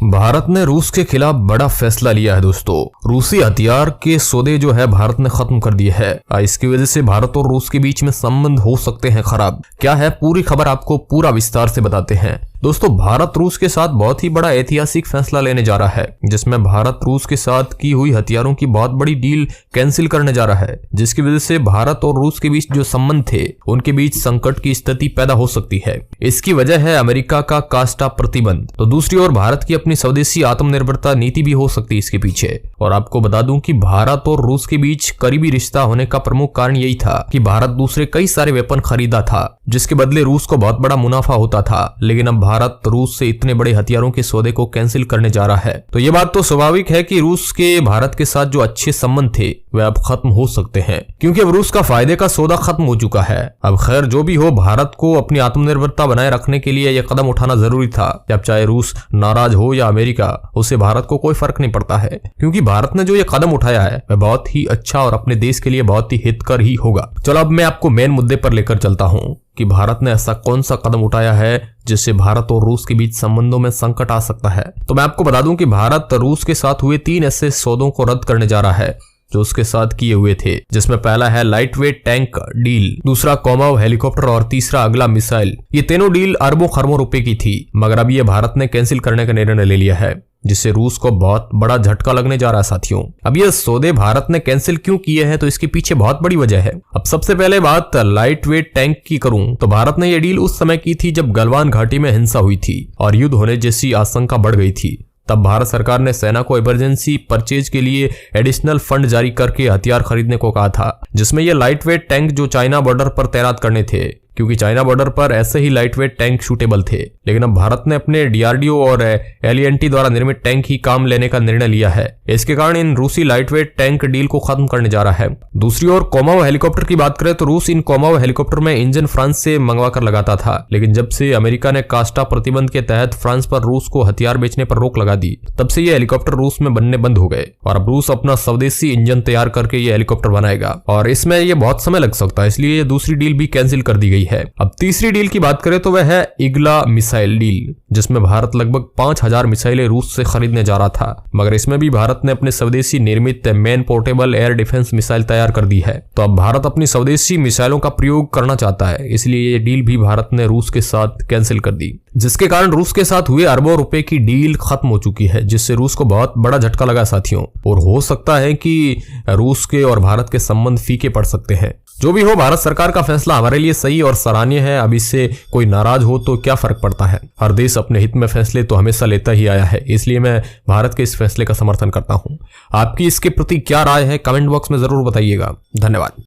भारत ने रूस के खिलाफ बड़ा फैसला लिया है दोस्तों। रूसी हथियार के सौदे जो है भारत ने खत्म कर दिए है। इसकी वजह से भारत और रूस के बीच में संबंध हो सकते हैं खराब। क्या है पूरी खबर आपको पूरा विस्तार से बताते हैं दोस्तों। भारत रूस के साथ बहुत ही बड़ा ऐतिहासिक फैसला लेने जा रहा है, जिसमें भारत रूस के साथ की हुई हथियारों की बहुत बड़ी डील कैंसिल करने जा रहा है, जिसकी वजह से भारत और रूस के बीच जो संबंध थे उनके बीच संकट की स्थिति पैदा हो सकती है। इसकी वजह है अमेरिका का कास्टा प्रतिबंध। तो दूसरी ओर भारत की अपनी स्वदेशी आत्मनिर्भरता नीति भी हो सकती है इसके पीछे। और आपको बता दूं कि भारत और रूस के बीच करीबी रिश्ता होने का प्रमुख कारण यही था कि भारत दूसरे कई सारे वेपन खरीदा था, जिसके बदले रूस को बहुत बड़ा मुनाफा होता था। लेकिन अब भारत रूस से इतने बड़े हथियारों के सौदे को कैंसिल करने जा रहा है, तो ये बात तो स्वाभाविक है कि रूस के भारत के साथ जो अच्छे संबंध थे वे अब खत्म हो सकते हैं, क्योंकि अब रूस का फायदे का सौदा खत्म हो चुका है। अब खैर जो भी हो, भारत को अपनी आत्मनिर्भरता बनाए रखने के लिए यह कदम उठाना जरूरी था। अब चाहे रूस नाराज हो या अमेरिका, उससे भारत को कोई फर्क नहीं पड़ता है, क्योंकि भारत ने जो ये कदम उठाया है वह बहुत ही अच्छा और अपने देश के लिए बहुत ही हितकर ही होगा। चलो अब मैं आपको मेन मुद्दे पर लेकर चलता हूँ कि भारत ने ऐसा कौन सा कदम उठाया है जिससे भारत और रूस के बीच संबंधों में संकट आ सकता है। तो मैं आपको बता दूं कि भारत रूस के साथ हुए 3 ऐसे सौदों को रद्द करने जा रहा है जो उसके साथ किए हुए थे, जिसमें पहला है लाइट वेट टैंक डील, दूसरा कॉमाव हेलीकॉप्टर और तीसरा अगला मिसाइल। ये तीनों डील अरबों खरबों रुपए की थी, मगर अब ये भारत ने कैंसिल करने का निर्णय ले लिया है, जिससे रूस को बहुत बड़ा झटका लगने जा रहा है साथियों। अब ये सौदे भारत ने कैंसिल क्यों किए हैं, तो इसके पीछे बहुत बड़ी वजह है। अब सबसे पहले बात लाइट वेट टैंक की करूं तो भारत ने यह डील उस समय की थी जब गलवान घाटी में हिंसा हुई थी और युद्ध होने जैसी आशंका बढ़ गई थी। तब भारत सरकार ने सेना को इमरजेंसी परचेज के लिए एडिशनल फंड जारी करके हथियार खरीदने को कहा था, जिसमें ये लाइट वेट टैंक जो चाइना बॉर्डर पर तैनात करने थे, क्योंकि चाइना बॉर्डर पर ऐसे ही लाइट वेट टैंक शूटेबल थे। लेकिन अब भारत ने अपने डीआरडीओ और एलईएनटी द्वारा निर्मित टैंक ही काम लेने का निर्णय लिया है। इसके कारण इन रूसी लाइट वेट टैंक डील को खत्म करने जा रहा है। दूसरी ओर कॉमाव हेलीकॉप्टर की बात करें तो रूस इन कॉमाव हेलीकॉप्टर में इंजन फ्रांस से मंगवा कर लगाता था, लेकिन जब से अमेरिका ने कास्टा प्रतिबंध के तहत फ्रांस पर रूस को हथियार बेचने पर रोक लगा दी, तब से ये हेलीकॉप्टर रूस में बनने बंद हो गए और अब रूस अपना स्वदेशी इंजन तैयार करके ये हेलीकॉप्टर बनाएगा और इसमें ये बहुत समय लग सकता है, इसलिए ये दूसरी डील भी कैंसिल कर दी गई है। अब तीसरी डील की बात करें तो वह है इगला मिसाइल डील, जिसमें भारत लगभग 5000 मिसाइलें रूस से खरीदने जा रहा था, मगर इसमें भी भारत ने अपने स्वदेशी निर्मित man portable air defence missile तैयार कर दी है। तो अब भारत अपनी स्वदेशी मिसाइलों का प्रयोग करना चाहता है, इसलिए ये डील भी भारत ने रूस के साथ कैंसिल कर दी, जिसके कारण रूस के साथ हुए अरबों रुपए की डील खत्म हो चुकी है, जिससे रूस को बहुत बड़ा झटका लगा साथियों। और हो सकता है कि रूस के और भारत के संबंध फीके पड़ सकते हैं। जो भी हो, भारत सरकार का फैसला हमारे लिए सही और सराहनीय है। अब इससे कोई नाराज हो तो क्या फर्क पड़ता है। हर देश अपने हित में फैसले तो हमेशा लेता ही आया है, इसलिए मैं भारत के इस फैसले का समर्थन करता हूं। आपकी इसके प्रति क्या राय है, कमेंट बॉक्स में जरूर बताइएगा। धन्यवाद।